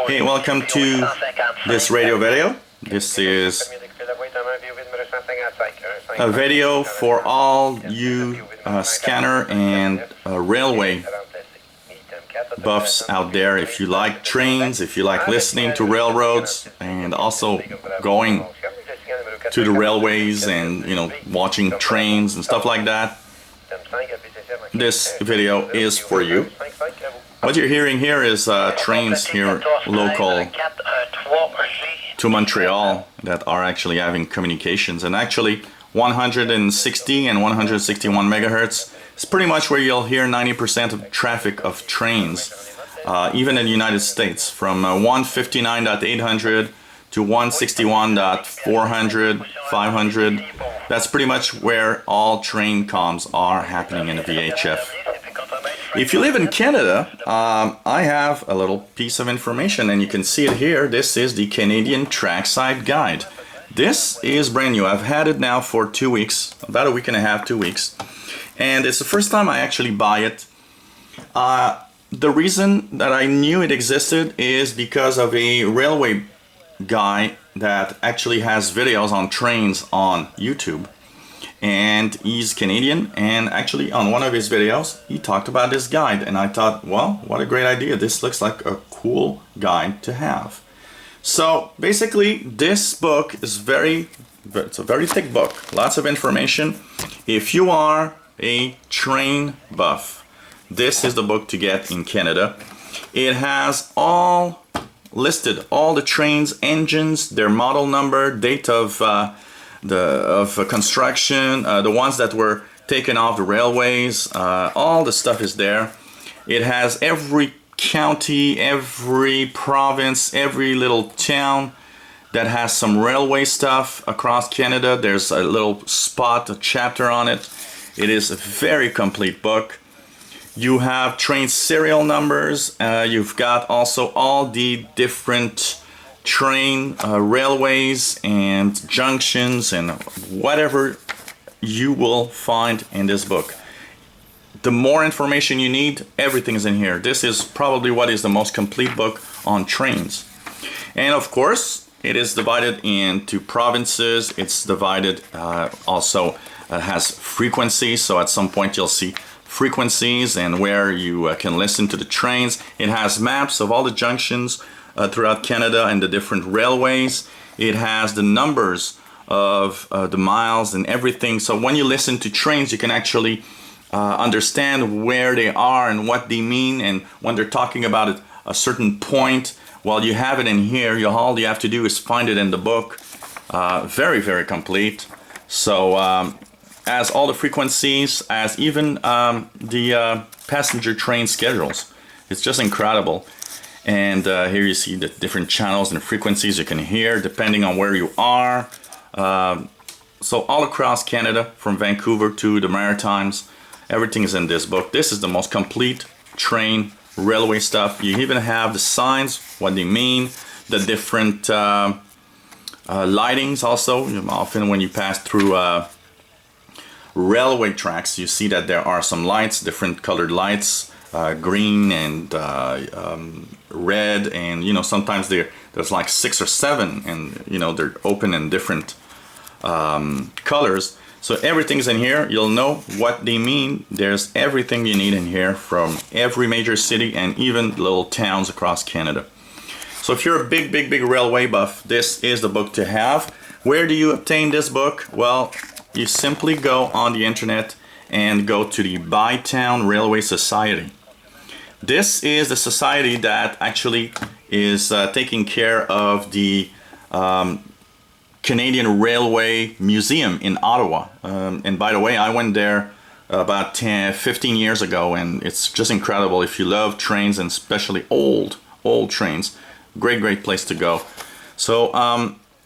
Hey, welcome to this radio video. This is a video for all you scanner and railway buffs out there. If you like trains, if you like listening to railroads and also going to the railways and watching trains and stuff like that, this video is for you. What you're hearing here is trains here local to Montreal that are actually having communications, and actually 160 and 161 megahertz is pretty much where you'll hear 90% of traffic of trains, even in the United States, from 159.800 to 161.400, 500. That's pretty much where all train comms are happening in the VHF. If you live in Canada, I have a little piece of information, and you can see it here. This is the Canadian Trackside Guide. This is brand new. I've had it now for 2 weeks, about a week and a half, 2 weeks. And it's the first time I actually buy it. The reason that I knew it existed is because of a railway guy that actually has videos on trains on YouTube. And he's Canadian, and actually on one of his videos he talked about this guide, and I thought, well, what a great idea. This looks like a cool guide to have. So basically this book is it's a very thick book, lots of information. If you are a train buff, this is the book to get in Canada. It has all listed, all the trains, engines, their model number, date of construction, the ones that were taken off the railways, all the stuff is there. It has every county, every province, every little town that has some railway stuff across Canada. There's a little spot, a chapter on it. It is a very complete book. You have train serial numbers. You've got also all the different train railways and junctions and whatever you will find in this book. The more information you need, everything is in here. This is probably what is the most complete book on trains. And of course, it is divided into provinces. It's divided also has frequencies, so at some point you'll see frequencies and where you can listen to the trains. It has maps of all the junctions throughout Canada and the different railways. It has the numbers of the miles and everything. So when you listen to trains, you can actually understand where they are and what they mean. And when they're talking about a certain point, well, you have it in here. All you have to do is find it in the book. Very, very complete. So as all the frequencies, as even the passenger train schedules. It's just incredible. And here you see the different channels and frequencies you can hear depending on where you are. So all across Canada, from Vancouver to the Maritimes, everything is in this book. This is the most complete train railway stuff. You even have the signs, what they mean, the different lightings also. Often when you pass through railway tracks, you see that there are some lights, different colored lights. Green and red, and sometimes there's like 6 or 7, and they're open in different colors. So everything's in here. You'll know what they mean. There's everything you need in here from every major city and even little towns across Canada. So if you're a big railway buff, this is the book to have. Where do you obtain this book? Well, you simply go on the internet and go to the Bytown Railway Society. This is the society that actually is taking care of the Canadian Railway Museum in Ottawa. And by the way, I went there about 15 years ago, and it's just incredible. If you love trains, and especially old trains, great place to go. So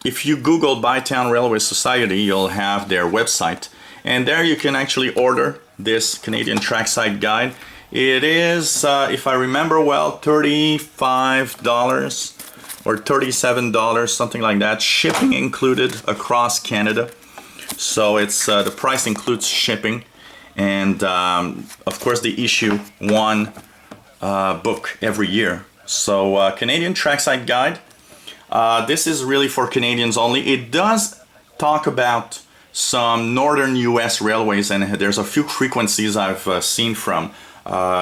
if you Google Bytown Railway Society, you'll have their website. And there you can actually order this Canadian Trackside Guide. It is, if I remember well, $35 or $37, something like that. Shipping included across Canada. So it's the price includes shipping. And of course they issue one book every year. So Canadian Trackside Guide. This is really for Canadians only. It does talk about some northern US railways, and there's a few frequencies I've seen from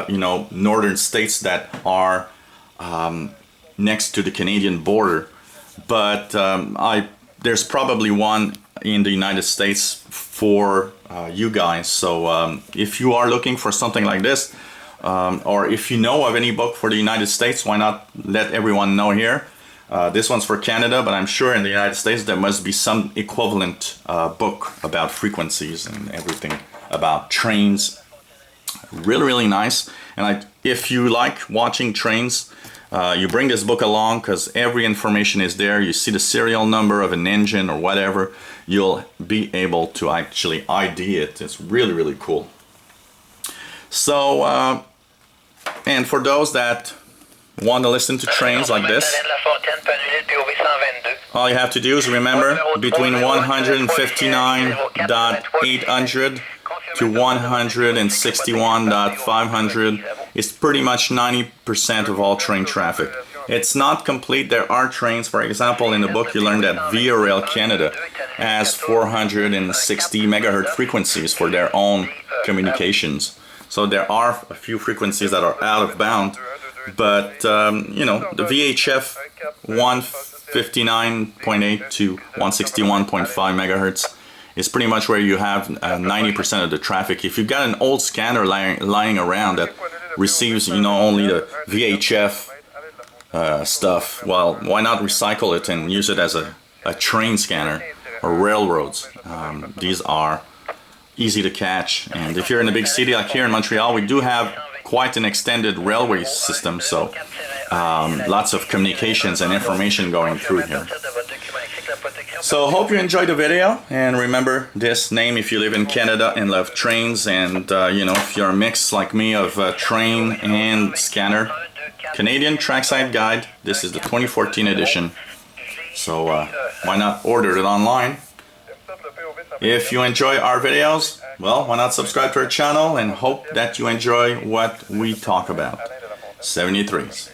you know, northern states that are next to the Canadian border. But there's probably one in the United States for you guys. So if you are looking for something like this, or if you know of any book for the United States, why not let everyone know here. This one's for Canada, but I'm sure in the United States there must be some equivalent book about frequencies and everything about trains. Really nice. And if you like watching trains, you bring this book along, because every information is there. You see the serial number of an engine or whatever. You'll be able to actually ID it. It's really cool. So, and for those that want to listen to trains like this, all you have to do is remember between 159.800 to 161.500 is pretty much 90% of all train traffic. It's not complete. There are trains, for example, in the book you learned that Via Rail Canada has 460 megahertz frequencies for their own communications. So there are a few frequencies that are out of bound, but you know, the VHF 159.8 to 161.5 megahertz is pretty much where you have 90% of the traffic. If you've got an old scanner lying around that receives, you know, only the VHF stuff, well, why not recycle it and use it as a train scanner or railroads? These are easy to catch, and if you're in a big city like here in Montreal, we do have quite an extended railway system, so lots of communications and information going through here. So hope you enjoyed the video, and remember this name if you live in Canada and love trains, and you know, if you're a mix like me of train and scanner. Canadian Trackside Guide. This is the 2014 edition, so why not order it online? If you enjoy our videos, well, why not subscribe to our channel, and hope that you enjoy what we talk about. 73s.